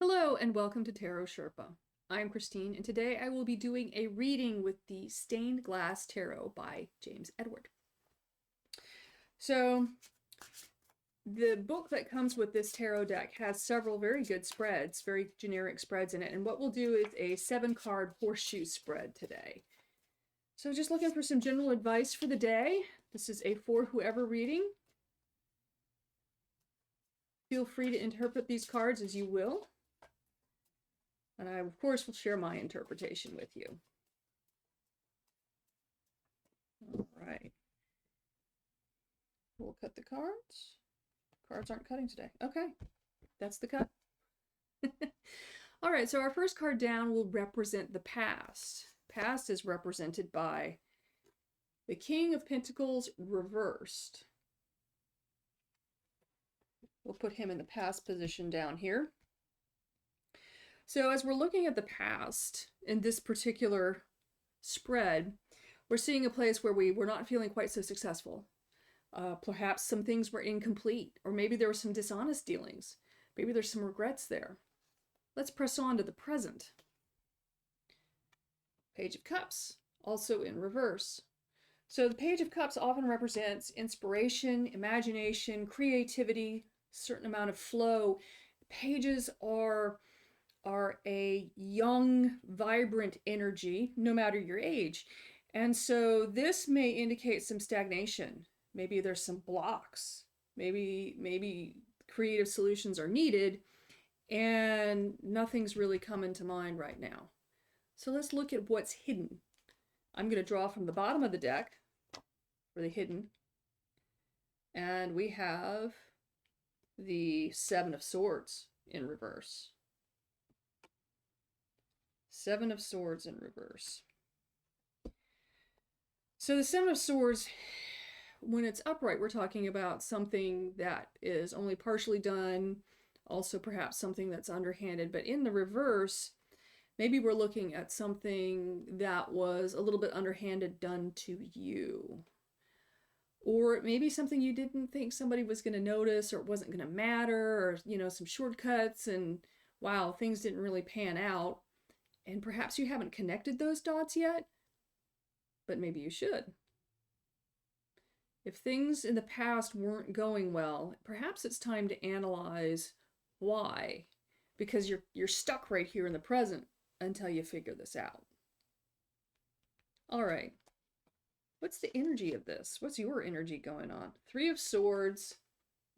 Hello and welcome to Tarot Sherpa. I'm Christine and today I will be doing a reading with the Stained Glass Tarot by James Edward. So the book that comes with this tarot deck has several very good spreads, very generic spreads in it, and what we'll do is a 7-card horseshoe spread today. So just looking for some general advice for the day. This is a for whoever reading. Feel free to interpret these cards as you will. And I, of course, will share my interpretation with you. All right. We'll cut the cards. Cards aren't cutting today. Okay, that's the cut. All right, so our first card down will represent the past. Past is represented by the King of Pentacles reversed. We'll put him in the past position down here. So as we're looking at the past in this particular spread, we're seeing a place where we were not feeling quite so successful. Perhaps some things were incomplete, or maybe there were some dishonest dealings. Maybe there's some regrets there. Let's press on to the present. Page of Cups, also in reverse. So the Page of Cups often represents inspiration, imagination, creativity, certain amount of flow. Pages are a young, vibrant energy, no matter your age. And so this may indicate some stagnation. Maybe there's some blocks. Maybe creative solutions are needed and nothing's really coming to mind right now. So let's look at what's hidden. I'm going to draw from the bottom of the deck for the hidden. And we have the Seven of Swords in reverse. Seven of Swords in reverse. So the Seven of Swords, when it's upright, we're talking about something that is only partially done, also perhaps something that's underhanded. But in the reverse, maybe we're looking at something that was a little bit underhanded done to you. Or maybe something you didn't think somebody was going to notice, or it wasn't going to matter, or, some shortcuts, and wow, things didn't really pan out. And perhaps you haven't connected those dots yet, but maybe you should. If things in the past weren't going well, perhaps it's time to analyze why, because you're stuck right here in the present until you figure this out. All right. What's the energy of this? What's your energy going on? Three of Swords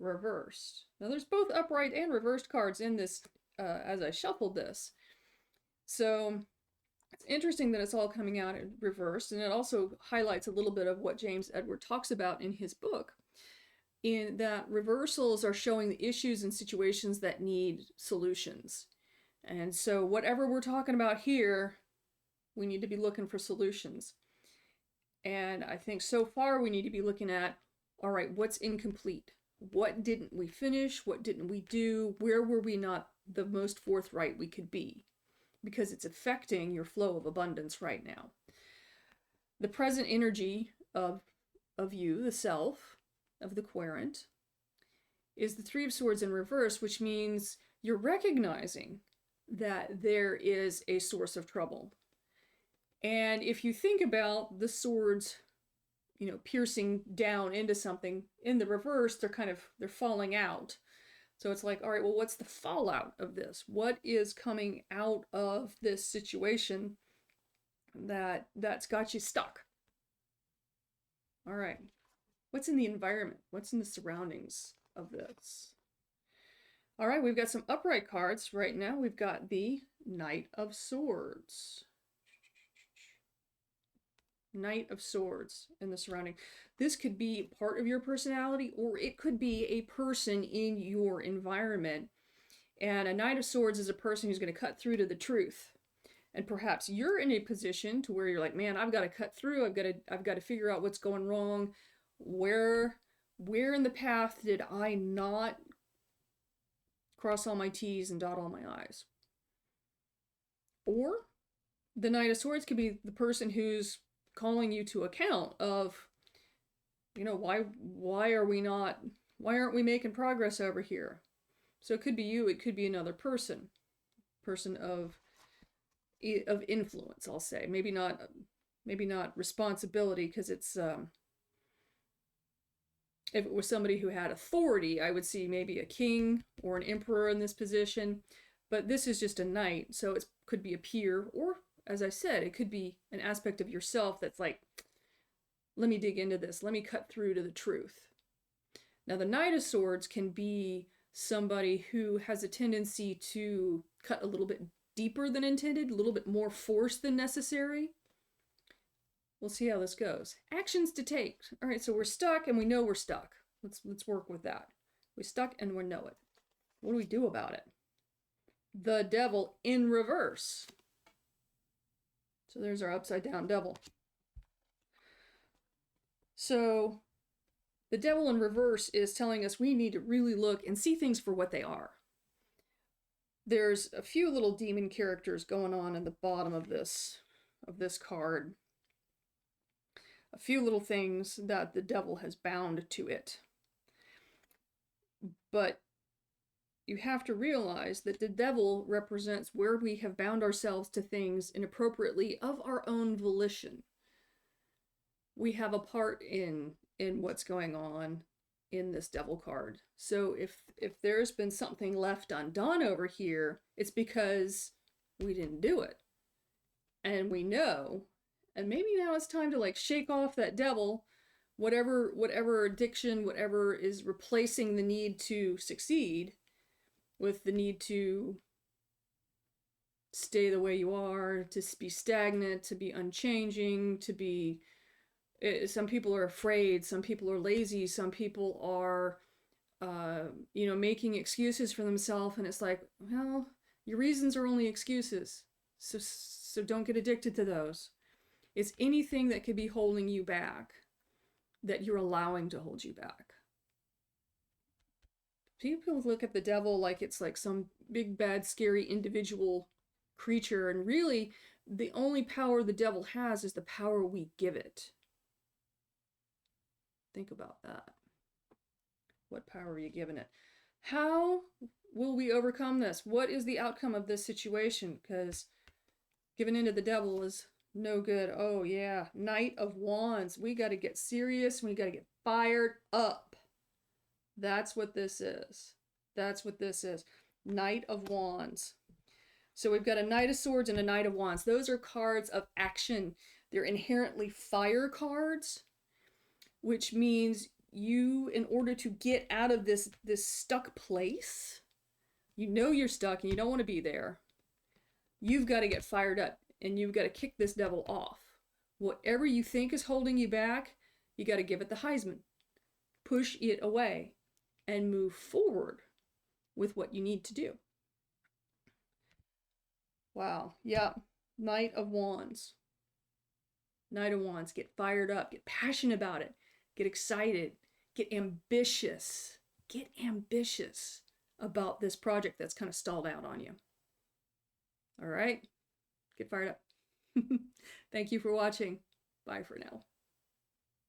reversed. Now there's both upright and reversed cards in this as I shuffled this. So it's interesting that it's all coming out in reverse, and it also highlights a little bit of what James Edward talks about in his book, in that reversals are showing the issues and situations that need solutions. And so whatever we're talking about here, we need to be looking for solutions. And I think so far we need to be looking at, all right, what's incomplete? What didn't we finish? What didn't we do? Where were we not the most forthright we could be? Because it's affecting your flow of abundance right now. The present energy of you, the self, of the querent, is the Three of Swords in reverse, which means you're recognizing that there is a source of trouble. And if you think about the swords, piercing down into something, in the reverse, they're falling out. So it's like, all right, well, what's the fallout of this? What is coming out of this situation that's got you stuck? All right. What's in the environment? What's in the surroundings of this? All right, we've got some upright cards right now. We've got the Knight of Swords. Knight of Swords in the surrounding. This could be part of your personality, or it could be a person in your environment. And a Knight of Swords is a person who's going to cut through to the truth. And perhaps you're in a position to where you're like, man, I've got to cut through. I've got to figure out what's going wrong. Where in the path did I not cross all my T's and dot all my I's? Or the Knight of Swords could be the person who's calling you to account of, why aren't we making progress over here? So it could be you, it could be another person. person of influence, I'll say. Maybe not responsibility, because it's if it was somebody who had authority, I would see maybe a king or an emperor in this position. But this is just a knight, so it could be a peer, or as I said, it could be an aspect of yourself that's like, let me dig into this, let me cut through to the truth. Now, the Knight of Swords can be somebody who has a tendency to cut a little bit deeper than intended, a little bit more force than necessary. We'll see how this goes. Actions to take. All right, so we're stuck and we know we're stuck. Let's work with that. We're stuck and we know it. What do we do about it? The Devil in reverse. So there's our upside down devil. So the Devil in reverse is telling us we need to really look and see things for what they are. There's a few little demon characters going on in the bottom of this card. A few little things that the devil has bound to it. But you have to realize that the devil represents where we have bound ourselves to things inappropriately of our own volition. We have a part in what's going on in this devil card. So if there's been something left undone over here, it's because we didn't do it. And we know. And maybe now it's time to like shake off that devil, whatever addiction, whatever is replacing the need to succeed with the need to stay the way you are, to be stagnant, to be unchanging, to be... Some people are afraid, some people are lazy, some people are, making excuses for themselves, and it's like, well, your reasons are only excuses, so don't get addicted to those. It's anything that could be holding you back that you're allowing to hold you back. People look at the devil like it's like some big, bad, scary individual creature, and really, the only power the devil has is the power we give it. Think about that. What power are you giving it? How will we overcome this? What is the outcome of this situation? Because giving in to the devil is no good. Oh yeah, Knight of Wands. We got to get serious. We got to get fired up. That's what this is. That's what this is. Knight of Wands. So we've got a Knight of Swords and a Knight of Wands. Those are cards of action. They're inherently fire cards, which means you, in order to get out of this stuck place, you know you're stuck and you don't want to be there, you've got to get fired up and you've got to kick this devil off. Whatever you think is holding you back, you got to give it the Heisman. Push it away and move forward with what you need to do. Wow. Yeah. Knight of Wands. Knight of Wands. Get fired up. Get passionate about it. Get excited. Get ambitious. Get ambitious about this project that's kind of stalled out on you. All right? Get fired up. Thank you for watching. Bye for now.